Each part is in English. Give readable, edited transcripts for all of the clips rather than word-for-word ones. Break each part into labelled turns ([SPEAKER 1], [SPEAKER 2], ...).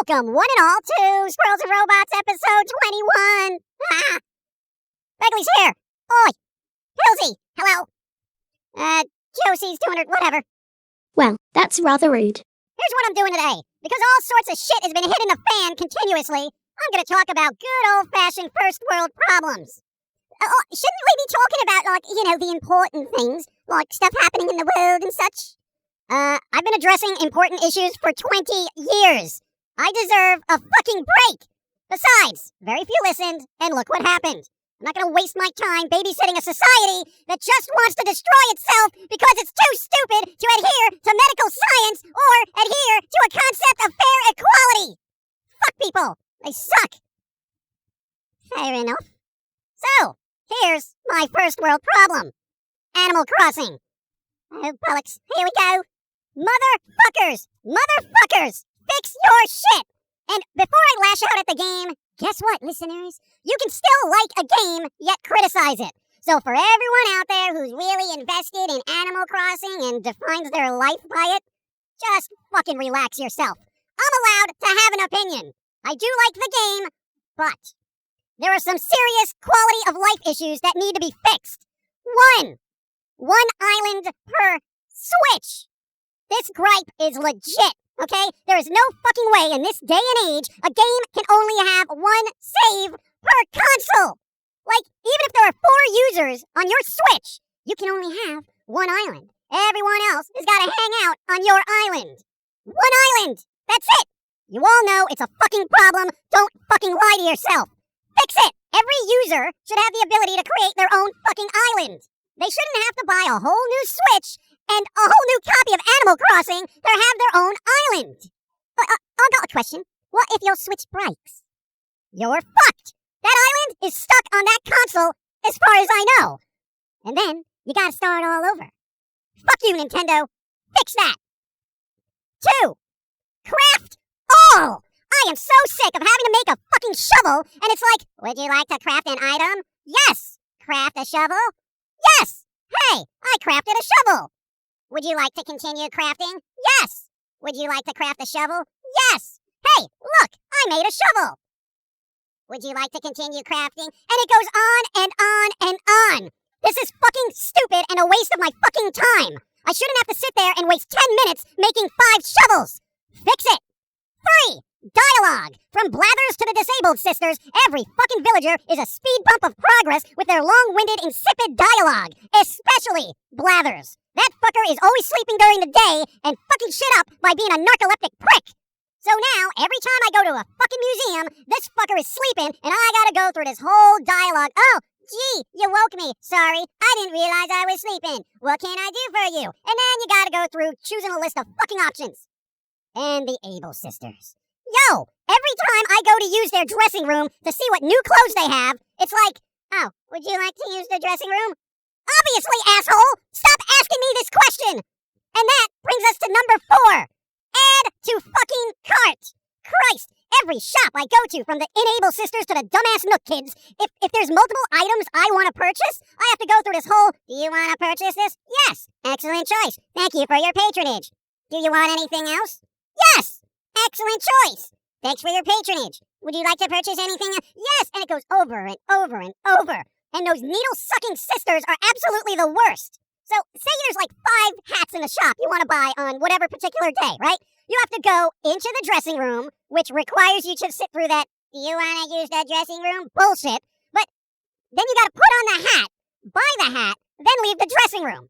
[SPEAKER 1] Welcome, one and all, to Squirrels and Robots, episode 21. Begley's here. Oi. Pilz-E, hello. Josie's doing her whatever.
[SPEAKER 2] Well, that's rather rude.
[SPEAKER 1] Here's what I'm doing today. Because all sorts of shit has been hitting the fan continuously, I'm going to talk about good old-fashioned first world problems. Shouldn't we be talking about, the important things, like stuff happening in the world and such? I've been addressing important issues for 20 years. I deserve a fucking break. Besides, very few listened, and look what happened. I'm not going to waste my time babysitting a society that just wants to destroy itself because it's too stupid to adhere to medical science or adhere to a concept of fair equality. Fuck people. They suck. Fair enough. So, here's my first world problem. Animal Crossing. Oh, bollocks. Here we go. Motherfuckers. Fix your shit! And before I lash out at the game, guess what, listeners? You can still like a game, yet criticize it. So for everyone out there who's really invested in Animal Crossing and defines their life by it, just fucking relax yourself. I'm allowed to have an opinion. I do like the game, but there are some serious quality of life issues that need to be fixed. One island per Switch. This gripe is legit. Okay? There is no fucking way in this day and age a game can only have one save per console. Like, even if there are 4 users on your Switch, you can only have one island. Everyone else has got to hang out on your island. One island! That's it! You all know it's a fucking problem. Don't fucking lie to yourself. Fix it! Every user should have the ability to create their own fucking island. They shouldn't have to buy a whole new Switch and a whole new copy of Animal Crossing to have their own island. But I've got a question. What if your Switch breaks? You're fucked. That island is stuck on that console as far as I know. And then you gotta start all over. Fuck you, Nintendo. Fix that. 2. Craft all. I am so sick of having to make a fucking shovel, and it's like, would you like to craft an item? Yes. Craft a shovel? Yes. Hey, I crafted a shovel. Would you like to continue crafting? Yes. Would you like to craft a shovel? Yes. Hey, look, I made a shovel. Would you like to continue crafting? And it goes on and on and on. This is fucking stupid and a waste of my fucking time. I shouldn't have to sit there and waste 10 minutes making 5 shovels. Fix it. 3. Dialogue. From Blathers to the Disabled Sisters, every fucking villager is a speed bump of progress with their long-winded, insipid dialogue. Especially Blathers. That fucker is always sleeping during the day and fucking shit up by being a narcoleptic prick. So now, every time I go to a fucking museum, this fucker is sleeping and I gotta go through this whole dialogue. Oh, gee, you woke me. Sorry, I didn't realize I was sleeping. What can I do for you? And then you gotta go through choosing a list of fucking options. And the Able Sisters. Yo, every time I go to use their dressing room to see what new clothes they have, it's like, oh, would you like to use the dressing room? Obviously, asshole! Stop asking me this question! And that brings us to number 4. Add to fucking cart. Christ, every shop I go to, from the Enable Sisters to the Dumbass Nook Kids, if there's multiple items I want to purchase, I have to go through this whole, do you want to purchase this? Yes. Excellent choice. Thank you for your patronage. Do you want anything else? Yes. Excellent choice. Thanks for your patronage. Would you like to purchase anything? Yes. And it goes over and over and over. And those needle-sucking sisters are absolutely the worst. So, say there's like 5 hats in the shop you want to buy on whatever particular day, right? You have to go into the dressing room, which requires you to sit through that, do you want to use the dressing room? Bullshit. But then you got to put on the hat, buy the hat, then leave the dressing room.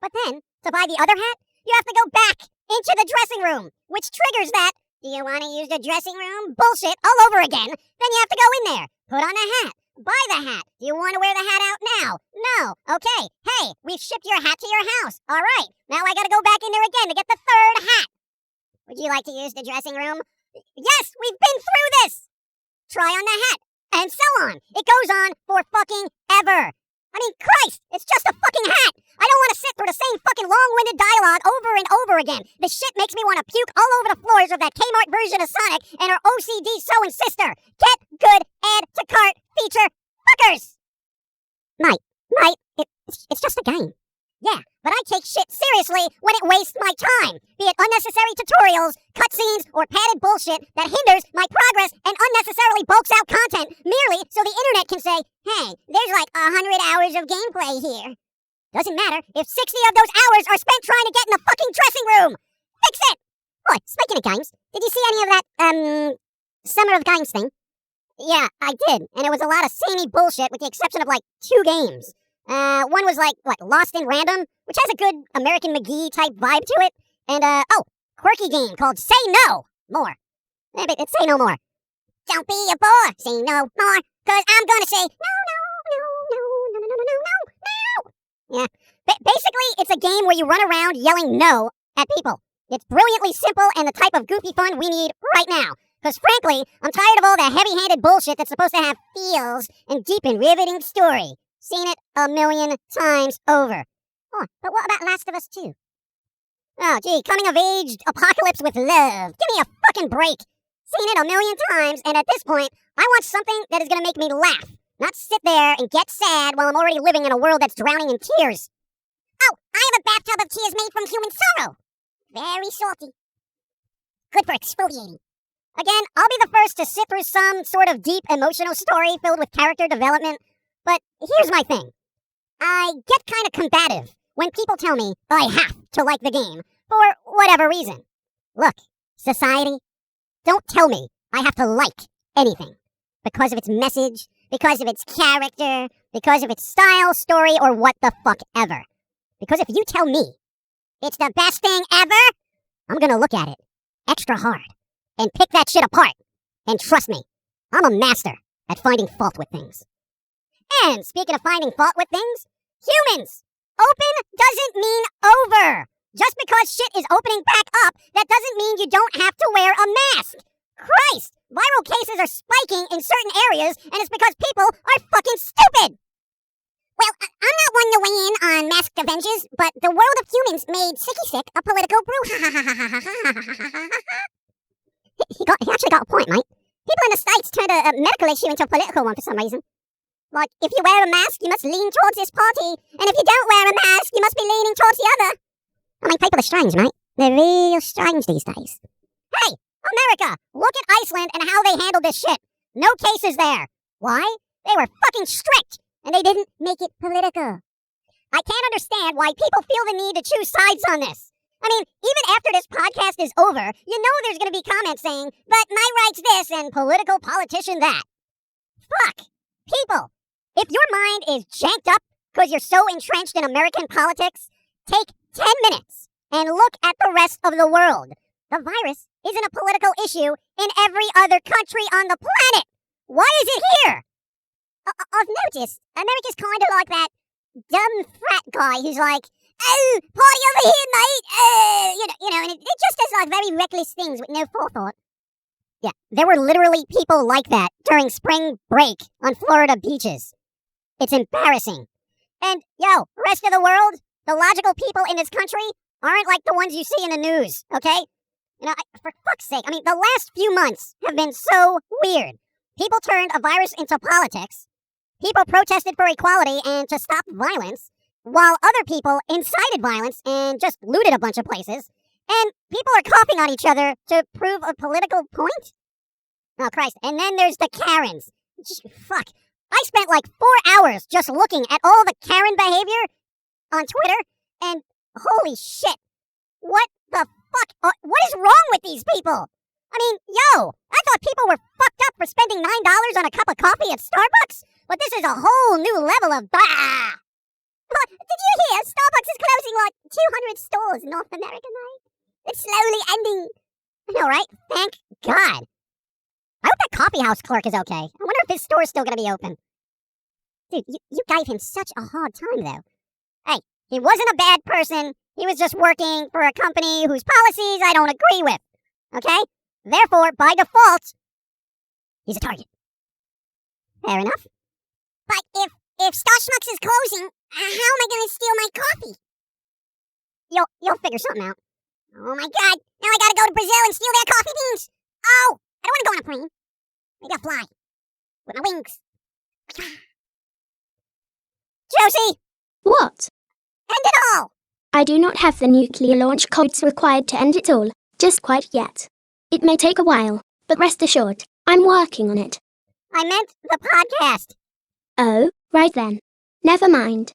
[SPEAKER 1] But then, to buy the other hat, you have to go back into the dressing room, which triggers that, do you want to use the dressing room? Bullshit all over again. Then you have to go in there, put on the hat, buy the hat. Do you want to wear the hat out now? No. Okay. Hey, we've shipped your hat to your house. All right. Now I got to go back in there again to get the 3rd hat. Would you like to use the dressing room? Yes, we've been through this. Try on the hat, and so on. It goes on for fucking ever. I mean, Christ, it's just a fucking hat. I don't want to sit through the same fucking long-winded dialogue over and over again. This shit makes me want to puke all over the floors of that Kmart version of Sonic and her OCD sewing sister. Get good add-to-cart feature fuckers. Mate, it's just a game. Yeah, but I take shit seriously when it wastes my time, be it unnecessary tutorials, cutscenes, or padded bullshit that hinders my progress and unnecessarily bulks out content merely so the internet can say, hey, there's like 100 hours of gameplay here. Doesn't matter if 60 of those hours are spent trying to get in the fucking dressing room. Fix it! Oh, speaking of games, did you see any of that, Summer of Games thing? Yeah, I did, and it was a lot of samey bullshit with the exception of like 2 games. One was like, Lost in Random, which has a good American McGee type vibe to it. And, quirky game called Say No More. It's Say No More. Don't be a bore, say no more, cause I'm gonna say no. Yeah. Basically, it's a game where you run around yelling no at people. It's brilliantly simple and the type of goofy fun we need right now. Cause frankly, I'm tired of all the heavy-handed bullshit that's supposed to have feels and deep and riveting story. Seen it a million times over. Oh, but what about Last of Us 2? Oh, gee, coming-of-age apocalypse with love. Give me a fucking break. Seen it a million times, and at this point, I want something that is gonna make me laugh. Not sit there and get sad while I'm already living in a world that's drowning in tears. Oh, I have a bathtub of tears made from human sorrow. Very salty. Good for exfoliating. Again, I'll be the first to sit through some sort of deep emotional story filled with character development. But here's my thing. I get kind of combative when people tell me I have to like the game for whatever reason. Look, society, don't tell me I have to like anything because of its message, because of its character, because of its style, story, or what the fuck ever. Because if you tell me it's the best thing ever, I'm gonna look at it extra hard and pick that shit apart. And trust me, I'm a master at finding fault with things. And speaking of finding fault with things, humans! Open doesn't mean over! Just because shit is opening back up, that doesn't mean you don't have to wear a mask! Christ! Viral cases are spiking in certain areas, and it's because people are fucking stupid! Well, I'm not one to weigh in on masked Avengers, but the world of humans made Sicky Sick a political brew. He actually got a point, mate. People in the States turned a medical issue into a political one for some reason. Like, if you wear a mask, you must lean towards this party, and if you don't wear a mask, you must be leaning towards the other. I mean, people are strange, mate. They're real strange these days. Hey, America, look at Iceland and how they handled this shit. No cases there. Why? They were fucking strict, and they didn't make it political. I can't understand why people feel the need to choose sides on this. I mean, even after this podcast is over, you know there's going to be comments saying, but my right's this and political politician that. Fuck. People, if your mind is janked up because you're so entrenched in American politics, take 10 minutes and look at the rest of the world. The virus isn't a political issue in every other country on the planet. Why is it here? I've noticed America's kind of like that dumb frat guy who's like, oh, party over here, mate. You know, and it just does like very reckless things with no forethought. Yeah, there were literally people like that during spring break on Florida beaches. It's embarrassing. And, rest of the world, the logical people in this country aren't like the ones you see in the news, okay? You know, for fuck's sake, I mean, the last few months have been so weird. People turned a virus into politics. People protested for equality and to stop violence, while other people incited violence and just looted a bunch of places. And people are coughing on each other to prove a political point? Oh, Christ. And then there's the Karens. Fuck. I spent like 4 hours just looking at all the Karen behavior on Twitter, and holy shit. What the fuck? What is wrong with these people? I mean, I thought people were fucked up for spending $9 on a cup of coffee at Starbucks, but this is a whole new level of bah! Did you hear? Starbucks is closing like 200 stores in North America, mate. It's slowly ending. I know, right? Thank God. I hope that coffee house clerk is okay. I wonder if his store is still going to be open. Dude, you gave him such a hard time, though. Hey, he wasn't a bad person. He was just working for a company whose policies I don't agree with. Okay? Therefore, by default, he's a target. Fair enough. But if Starbucks is closing, how am I going to steal my coffee? You'll figure something out. Oh my God. Now I got to go to Brazil and steal their coffee beans. Oh, I don't want to go on a plane. Maybe I'll fly. with my wings. Josie,
[SPEAKER 2] What?
[SPEAKER 1] end it all!
[SPEAKER 2] I do not have the nuclear launch codes required to end it all, just quite yet. It may take a while, but rest assured, I'm working on it.
[SPEAKER 1] I meant the podcast.
[SPEAKER 2] Oh, right then. Never mind.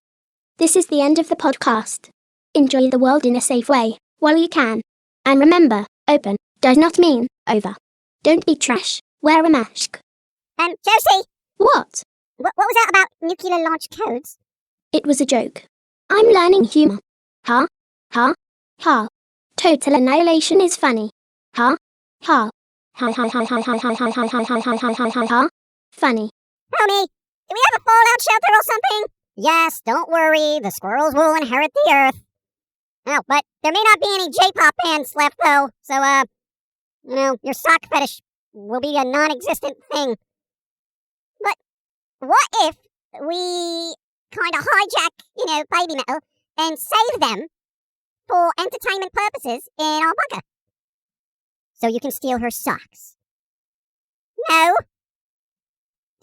[SPEAKER 2] This is the end of the podcast. Enjoy the world in a safe way, while you can. And remember, open does not mean over. Don't be trash. Wear a mask.
[SPEAKER 1] Josie,
[SPEAKER 2] What?
[SPEAKER 1] what was that about nuclear launch codes?
[SPEAKER 2] It was a joke. I'm learning humor. Ha, ha, ha. Total annihilation is funny. Ha, ha. Ha ha ha ha ha ha ha ha ha ha ha ha ha ha. Funny.
[SPEAKER 1] Homie, do we have a fallout shelter or something? Yes, don't worry, the squirrels will inherit the earth. Oh, but there may not be any J-pop bands left though, so your sock fetish will be a non-existent thing. But what if we kind of hijack, baby metal and save them for entertainment purposes in our bunker? So you can steal her socks. No.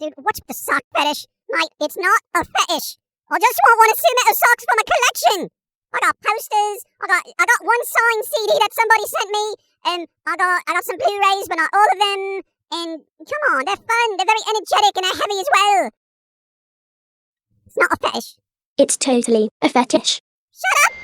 [SPEAKER 1] Dude, what's with the sock fetish? Mate, it's not a fetish. I just want one of Sue Metal socks for my collection. I got posters. I got one signed CD that somebody sent me, and I got some Blu-rays, but not all of them. And come on, they're fun. They're very energetic and they're heavy as well. It's not a fetish.
[SPEAKER 2] It's totally a fetish.
[SPEAKER 1] Shut up!